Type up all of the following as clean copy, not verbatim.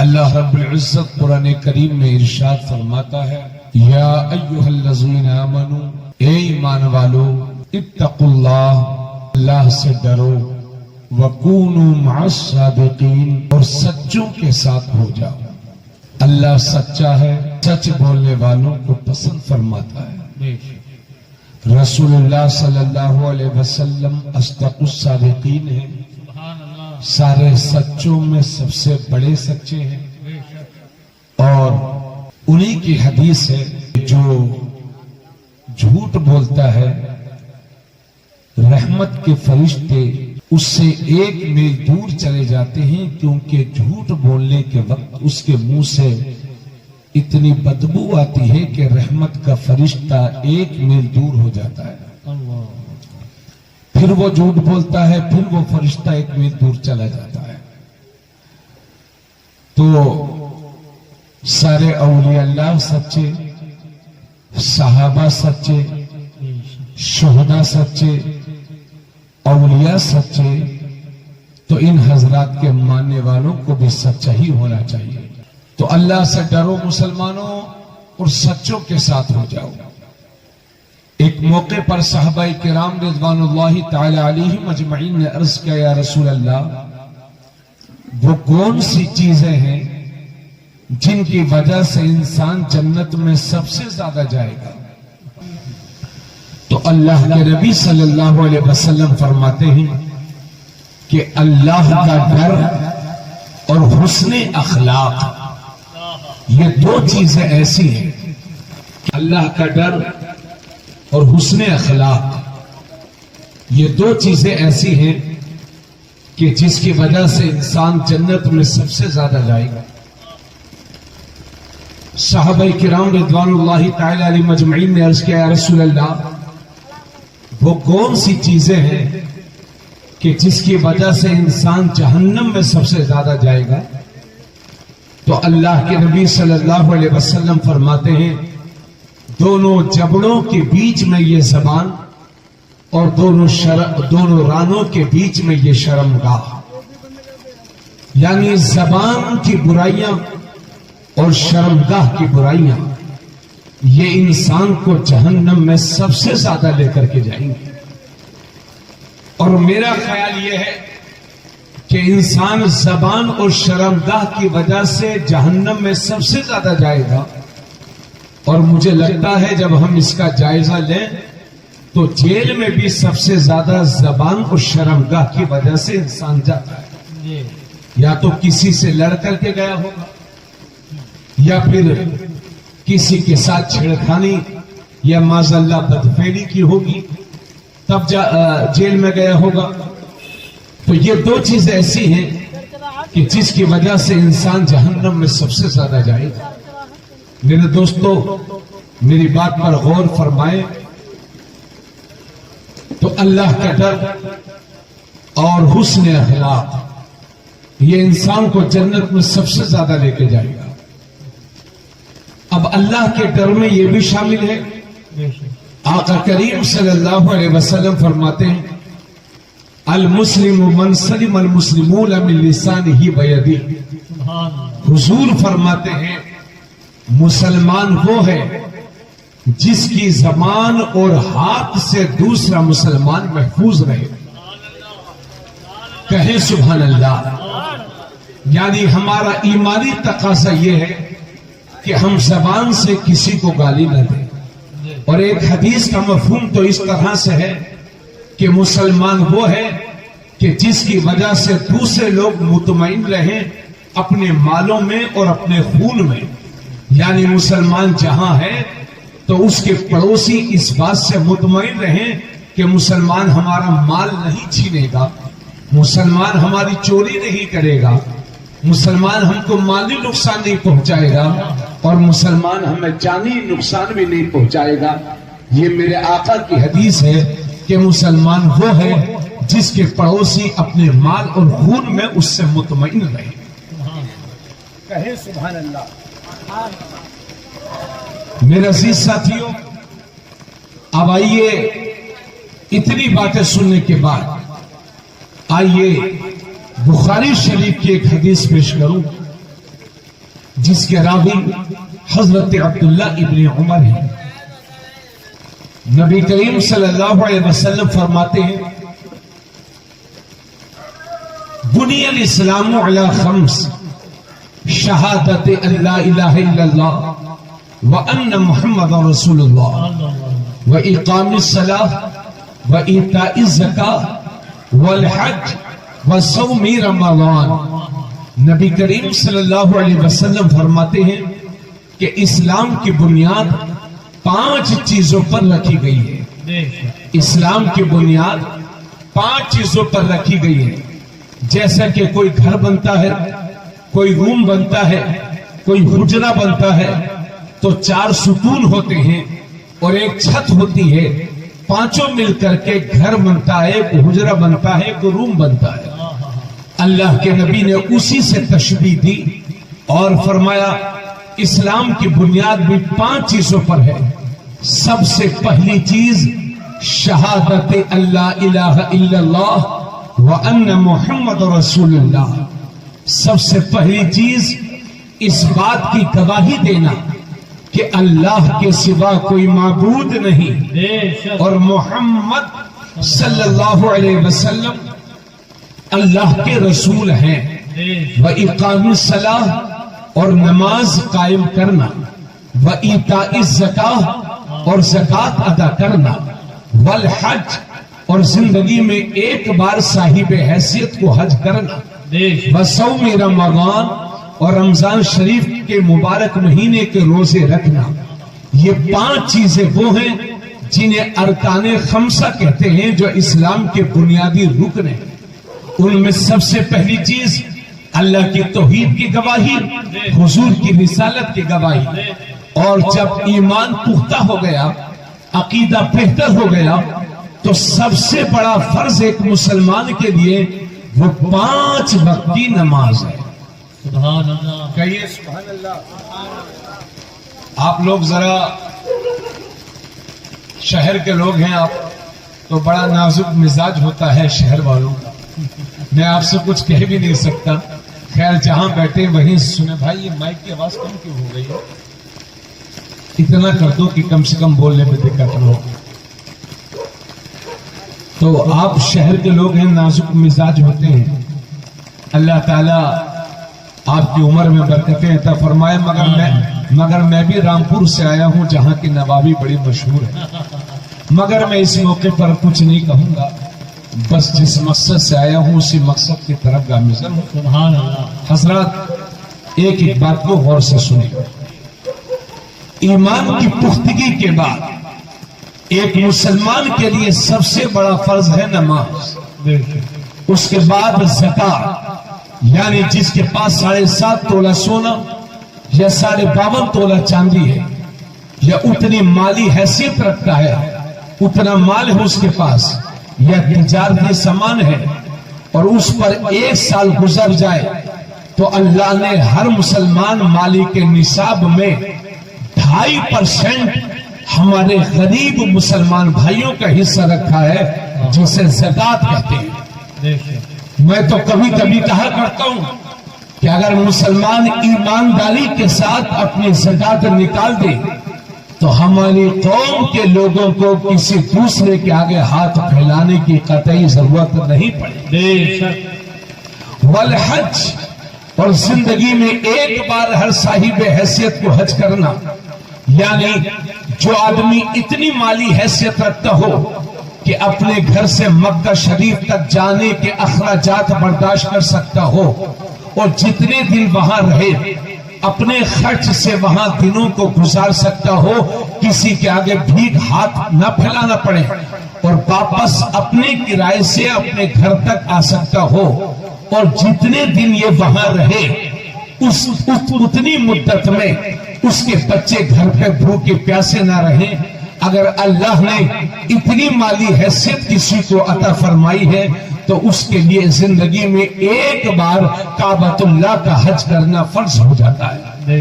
اللہ رب العزت قرآن کریم میں ارشاد فرماتا ہے، یا ایھا الذین آمنوا، اے ایمان والو، اتقوا اللہ، اللہ سے ڈرو، وکونوا مع الصادقین، اور سچوں کے ساتھ ہو جاؤ۔ اللہ سچا ہے، سچ بولنے والوں کو پسند فرماتا ہے۔ رسول اللہ صلی اللہ علیہ وسلم اصدق الصادقین ہیں، سارے سچوں میں سب سے بڑے سچے ہیں، اور انہی کی حدیث ہے، جو جھوٹ بولتا ہے رحمت کے فرشتے اس سے 1 میل دور چلے جاتے ہیں، کیونکہ جھوٹ بولنے کے وقت اس کے منہ سے اتنی بدبو آتی ہے کہ رحمت کا فرشتہ 1 میل دور ہو جاتا ہے۔ پھر وہ جھوٹ بولتا ہے، پھر وہ فرشتہ 1 میل دور چلا جاتا ہے۔ تو سارے اولیاء اللہ سچے، صحابہ سچے، شہداء سچے، اولیاء سچے، تو ان حضرات کے ماننے والوں کو بھی سچا ہی ہونا چاہیے۔ تو اللہ سے ڈرو مسلمانوں، اور سچوں کے ساتھ ہو جاؤ۔ ایک موقع پر صحابہ کرام رضوان اللہ تعالی علیہم اجمعین نے عرض کیا، یا رسول اللہ، وہ کون سی چیزیں ہیں جن کی وجہ سے انسان جنت میں سب سے زیادہ جائے گا؟ تو اللہ کے نبی صلی اللہ علیہ وسلم فرماتے ہیں کہ اللہ کا ڈر اور حسن اخلاق، یہ 2 چیزیں ایسی ہیں کہ اللہ کا ڈر اور حسن اخلاق، یہ 2 چیزیں ایسی ہیں کہ جس کی وجہ سے انسان جنت میں سب سے زیادہ جائے گا۔ صحابہ کرام رضوان اللہ تعالی علیہم اجمعین نے عرض کیا، یا رسول اللہ، وہ کون سی چیزیں ہیں کہ جس کی وجہ سے انسان جہنم میں سب سے زیادہ جائے گا؟ تو اللہ کے نبی صلی اللہ علیہ وسلم فرماتے ہیں، دونوں جبڑوں کے بیچ میں یہ زبان، اور دونوں رانوں کے بیچ میں یہ شرمگاہ، یعنی زبان کی برائیاں اور شرمگاہ کی برائیاں، یہ انسان کو جہنم میں سب سے زیادہ لے کر کے جائیں گے۔ اور میرا خیال یہ ہے کہ انسان زبان اور شرمگاہ کی وجہ سے جہنم میں سب سے زیادہ جائے گا، اور مجھے لگتا ہے جب ہم اس کا جائزہ لیں تو جیل میں بھی سب سے زیادہ زبان اور شرمگاہ کی وجہ سے انسان جاتا ہے۔ یا تو کسی سے لڑ کر کے گیا ہوگا، یا پھر کسی کے ساتھ چھڑکھانی یا معاذ اللہ بدفعلی کی ہوگی، تب جیل میں گیا ہوگا۔ تو یہ 2 چیزیں ایسی ہیں کہ جس کی وجہ سے انسان جہنم میں سب سے زیادہ جائے گا۔ میرے دوستو، میری بات پر غور فرمائیں۔ تو اللہ کا ڈر اور حسن اخلاق، یہ انسان کو جنت میں سب سے زیادہ لے کے جائے گا۔ اب اللہ کے ڈر میں یہ بھی شامل ہے، آقا کریم صلی اللہ علیہ وسلم فرماتے ہیں، المسلم من سلم المسلمون من لسانہ ویدہ۔ حضور فرماتے ہیں، مسلمان وہ ہے جس کی زبان اور ہاتھ سے دوسرا مسلمان محفوظ رہے۔ کہیں سبحان اللہ۔ یعنی ہمارا ایمانی تقاضا یہ ہے کہ ہم زبان سے کسی کو گالی نہ دیں۔ اور ایک حدیث کا مفہوم تو اس طرح سے ہے کہ مسلمان وہ ہے کہ جس کی وجہ سے دوسرے لوگ مطمئن رہیں اپنے مالوں میں اور اپنے خون میں۔ یعنی مسلمان جہاں ہے تو اس کے پڑوسی اس بات سے مطمئن رہیں کہ مسلمان ہمارا مال نہیں چھینے گا، مسلمان ہماری چوری نہیں کرے گا، مسلمان ہم کو مالی نقصان نہیں پہنچائے گا، اور مسلمان ہمیں جانی نقصان بھی نہیں پہنچائے گا۔ یہ میرے آقا کی حدیث ہے کہ مسلمان وہ ہے جس کے پڑوسی اپنے مال اور خون میں اس سے مطمئن رہے۔ کہیں سبحان اللہ۔ میرے عزیز ساتھیوں، اب آئیے اتنی باتیں سننے کے بعد آئیے بخاری شریف کی ایک حدیث پیش کروں جس کے راوی حضرت عبداللہ ابن عمر ہیں۔ نبی کریم صلی اللہ علیہ وسلم فرماتے ہیں بنی الاسلام علی خمس شہادت ان لا الہ الا اللہ وان محمد رسول اللہ واقام الصلاۃ وایتاء الزکاۃ والحج وصوم رمضان۔ نبی کریم صلی اللہ علیہ وسلم فرماتے ہیں کہ اسلام کی بنیاد 5 چیزوں پر رکھی گئی ہے۔ اسلام کی بنیاد 5 چیزوں پر رکھی گئی ہے۔ جیسا کہ کوئی گھر بنتا ہے، کوئی روم بنتا ہے، کوئی حجرہ بنتا ہے تو 4 ستون ہوتے ہیں اور ایک چھت ہوتی ہے، 5 مل کر کے گھر بنتا ہے، ایک حجرہ بنتا ہے، ایک روم بنتا ہے۔ اللہ کے نبی نے اسی سے تشبیہ دی اور فرمایا اسلام کی بنیاد بھی 5 چیزوں پر ہے۔ سب سے پہلی چیز شہادت اللہ الہ الا اللہ وان محمد رسول اللہ۔ سب سے پہلی چیز اس بات کی گواہی دینا کہ اللہ کے سوا کوئی معبود نہیں اور محمد صلی اللہ علیہ وسلم اللہ کے رسول ہیں۔ وَإِقَامِ الصَّلَاةِ اور نماز قائم کرنا، وَإِيتَاءِ الزَّكَاةِ اور زکوٰۃ ادا کرنا، وَالْحَجِّ اور زندگی میں ایک بار صاحب حیثیت کو حج کرنا، وَصَوْمِ رمضان اور رمضان شریف کے مبارک مہینے کے روزے رکھنا۔ یہ 5 چیزیں وہ ہیں جنہیں ارکان خمسہ کہتے ہیں، جو اسلام کے بنیادی رکن ہیں۔ ان میں سب سے پہلی چیز اللہ کی توحید کی گواہی، حضور کی رسالت کی گواہی۔ اور جب ایمان پختہ ہو گیا، عقیدہ بہتر ہو گیا، تو سب سے بڑا فرض ایک مسلمان کے لیے وہ 5 وقت کی نماز ہے۔ سبحان اللہ، کہیے سبحان اللہ۔ آپ لوگ ذرا شہر کے لوگ ہیں، آپ تو بڑا نازک مزاج ہوتا ہے شہر والوں کا، میں آپ سے کچھ کہہ بھی نہیں سکتا۔ خیر جہاں بیٹھے وہیں سنے۔ بھائی یہ مائک کی آواز کم کیوں ہو گئی ہے؟ اتنا کر دو کہ کم سے کم بولنے میں دقت نہ ہو۔ تو آپ شہر کے لوگ ہیں، نازک مزاج ہوتے ہیں، اللہ تعالیٰ آپ کی عمر میں برکتیں عطا فرمائے۔ مگر میں بھی رامپور سے آیا ہوں جہاں کی نوابی بڑی مشہور ہے، مگر میں اس موقع پر کچھ نہیں کہوں گا، بس جس مقصد سے آیا ہوں اسی مقصد کی طرف گامزن ہوں۔ سبحان اللہ۔ حضرات ایک ایک بات کو غور سے سنیں۔ ایمان کی پختگی کے بعد ایک مسلمان کے لیے سب سے بڑا فرض ہے نماز، اس کے بعد زکات، یعنی جس کے پاس 7.5 تولہ سونا یا 52.5 تولہ چاندی ہے یا اتنی مالی حیثیت رکھتا ہے، اتنا مال ہے اس کے پاس یا تجارتی سامان ہے، اور اس پر 1 سال گزر جائے تو اللہ نے ہر مسلمان مالی کے نصاب میں 2.5% ہمارے غریب مسلمان بھائیوں کا حصہ رکھا ہے، جسے زکات کہتے ہیں۔ میں تو کبھی کبھی کہا کرتا ہوں کہ اگر مسلمان ایمانداری کے ساتھ اپنی زکات نکال دے تو ہماری قوم کے لوگوں کو کسی دوسرے کے آگے ہاتھ پھیلانے کی قطعی ضرورت نہیں پڑے۔ والحج اور زندگی میں ایک بار ہر صاحب حیثیت کو حج کرنا، یعنی جو آدمی اتنی مالی حیثیت رکھتا ہو کہ اپنے گھر سے مکہ شریف تک جانے کے اخراجات برداشت کر سکتا ہو اور جتنے دن وہاں رہے اپنے خرچ سے وہاں دنوں کو گزار سکتا ہو، کسی کے آگے بھیک ہاتھ نہ پھیلانا پڑے اور واپس اپنے کرائے سے اپنے گھر تک آ سکتا ہو، اور جتنے دن یہ وہاں رہے اتنی مدت میں اس کے بچے گھر پہ بھوکے پیاسے نہ رہیں۔ اگر اللہ نے اتنی مالی حیثیت کسی کو عطا فرمائی ہے تو اس کے لیے زندگی میں ایک بار کعبۃ اللہ کا حج کرنا فرض ہو جاتا ہے۔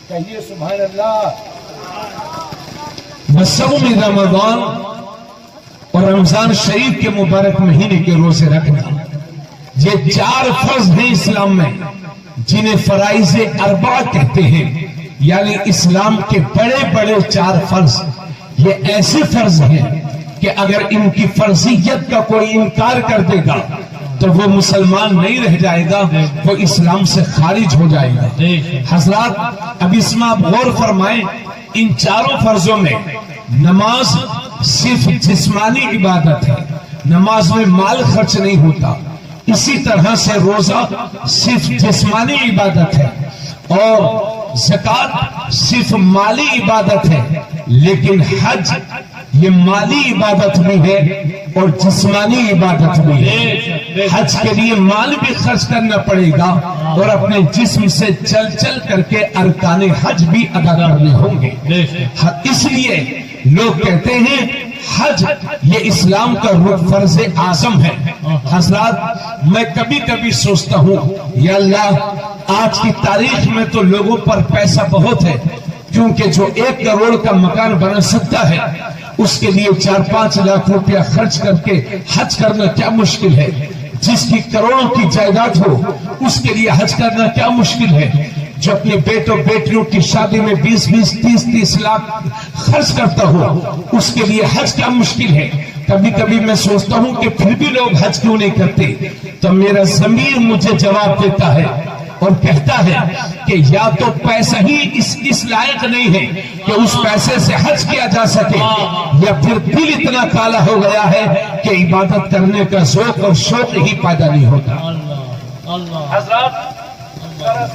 کہیے سبحان اللہ۔ وصوم رمضان اور رمضان شریف کے مبارک مہینے کے روزے رکھنا، یہ 4 فرض ہیں اسلام میں جنہیں فرائض اربع کہتے ہیں، یعنی اسلام کے بڑے بڑے 4 فرض، یہ ایسے فرض ہیں کہ اگر ان کی فرضیت کا کوئی انکار کر دے گا تو وہ مسلمان نہیں رہ جائے گا، وہ اسلام سے خارج ہو جائے گا۔ حضرات اب اس میں آپ غور فرمائیں، ان 4 فرضوں میں نماز صرف جسمانی عبادت ہے، نماز میں مال خرچ نہیں ہوتا، اسی طرح سے روزہ صرف جسمانی عبادت ہے، اور زکوٰۃ صرف مالی عبادت ہے، لیکن حج یہ مالی عبادت بھی ہے اور جسمانی عبادت بھی ہے۔ حج کے لیے مال بھی خرچ کرنا پڑے گا اور اپنے جسم سے چل چل کر کے ارکان حج بھی ادا کرنے ہوں گے۔ اس لیے لوگ کہتے ہیں حج یہ اسلام کا فرض اعظم ہے۔ حضرات میں کبھی کبھی سوچتا ہوں یا اللہ آج کی تاریخ میں تو لوگوں پر پیسہ بہت ہے، کیونکہ جو 1 کروڑ کا مکان بنا سکتا ہے اس کے لیے 4-5 لاکھ روپیہ خرچ کر کے حج کرنا کیا مشکل ہے، جس کی کروڑوں کی جائیداد ہو اس کے لیے حج کرنا کیا مشکل ہے، جو اپنے بیٹوں بیٹیوں کی شادی میں 20-20 30-30 لاکھ خرچ کرتا ہو اس کے لیے حج کیا مشکل ہے۔ کبھی کبھی میں سوچتا ہوں کہ پھر بھی لوگ حج کیوں نہیں کرتے، تو میرا ضمیر مجھے جواب دیتا ہے اور کہتا ہے کہ یا تو پیسہ ہی اس لائق نہیں ہے کہ اس پیسے سے حج کیا جا سکے، یا پھر دل اتنا کالا ہو گیا ہے کہ عبادت کرنے کا ذوق اور شوق ہی پیدا نہیں ہوتا۔ حضرات ذرا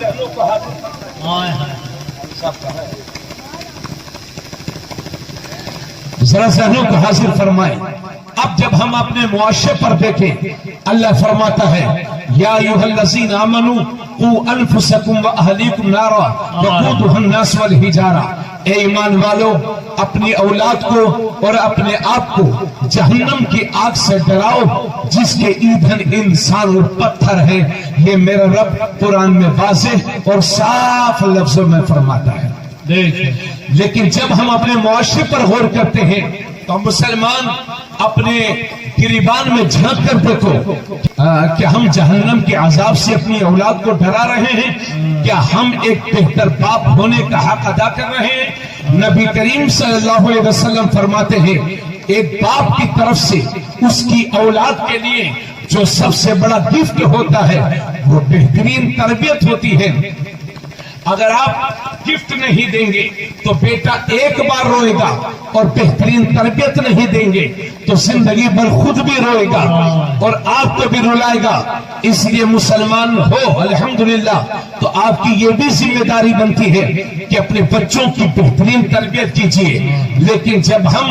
ذہنوں کو حاضر فرمائیں۔ اب جب ہم اپنے معاشرے پر دیکھیں، اللہ فرماتا ہے یا ایھا الذین آمنوا قوا انفسکم واہلیکم نارا وقودھا الناس والحجارہ، اے ایمان والو اپنی اولاد کو اور اپنے آپ کو جہنم کی آگ سے ڈراؤ جس کے ایندھن انسان اور پتھر ہے۔ یہ میرا رب قرآن میں واضح اور صاف لفظوں میں فرماتا ہے۔ لیکن جب ہم اپنے معاشرے پر غور کرتے ہیں تو مسلمان اپنے گریبان میں جھانک کر دیکھو کہ ہم جہنم کے عذاب سے اپنی اولاد کو ڈرا رہے ہیں، کیا ہم ایک بہتر باپ ہونے کا حق ادا کر رہے ہیں؟ نبی کریم صلی اللہ علیہ وسلم فرماتے ہیں ایک باپ کی طرف سے اس کی اولاد کے لیے جو سب سے بڑا گفٹ ہوتا ہے وہ بہترین تربیت ہوتی ہے۔ اگر آپ گفٹ نہیں دیں گے تو بیٹا ایک بار روئے گا، اور بہترین تربیت نہیں دیں گے تو زندگی بھر خود بھی روئے گا اور آپ کو بھی رلائے گا۔ اس لیے مسلمان ہو الحمدللہ تو آپ کی یہ بھی ذمہ داری بنتی ہے کہ اپنے بچوں کی بہترین تربیت کیجیے۔ لیکن جب ہم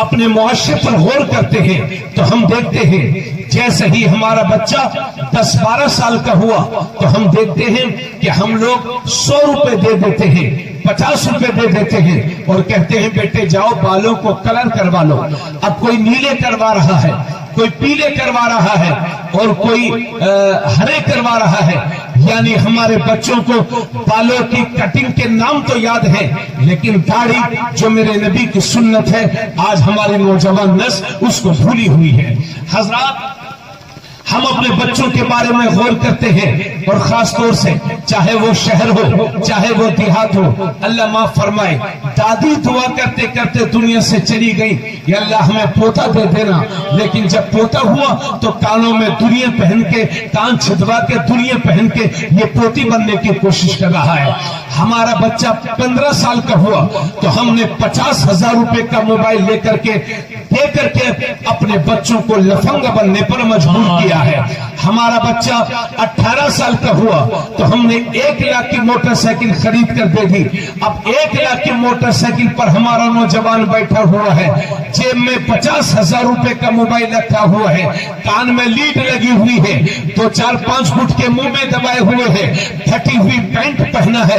اپنے معاشرے پر غور کرتے ہیں تو ہم دیکھتے ہیں جیسے ہی ہمارا بچہ 10-12 سال کا ہوا تو ہم دیکھتے ہیں کہ ہم لوگ 100 روپے دے دیتے ہیں، 50 روپے دے دیتے ہیں اور کہتے ہیں بیٹے جاؤ بالوں کو کلر کروا لو۔ اب کوئی نیلے کروا رہا ہے، کوئی پیلے کروا رہا ہے اور کوئی ہرے کروا رہا ہے، یعنی ہمارے بچوں کو بالوں کی کٹنگ کے نام تو یاد ہے لیکن داڑھی جو میرے نبی کی سنت ہے آج ہماری نوجوان نسل اس کو بھولی ہوئی ہے۔ حضرات ہم اپنے بچوں کے بارے میں غور کرتے ہیں اور خاص طور سے چاہے وہ شہر ہو چاہے وہ دیہات ہو، اللہ معاف فرمائے دادی دعا کرتے کرتے دنیا سے چلی گئی یا اللہ ہمیں پوتا دے دینا، لیکن جب پوتا ہوا تو کانوں میں دنیا پہن کے کان چھدوا کے دنیا پہن کے یہ پوتی بننے کی کوشش کر رہا ہے۔ ہمارا بچہ 15 سال کا ہوا تو ہم نے 50,000 روپے کا موبائل لے کر کے دے کر کے اپنے بچوں کو لفنگا بننے پر مجبور کیا ہے۔ ہمارا بچہ 18 سال کا ہوا تو ہم نے 1 لاکھ کی موٹر سائیکل خرید کر دے دی۔ اب 1 لاکھ کی موٹر سائیکل پر ہمارا نوجوان بیٹھا ہوا ہے، جیب میں 50,000 روپے کا موبائل رکھا ہوا ہے، کان میں لیڈ لگی ہوئی ہے، 2-4-5 فٹ کے منہ میں دبائے ہوئے ہے، پھٹی ہوئی پینٹ پہنا ہے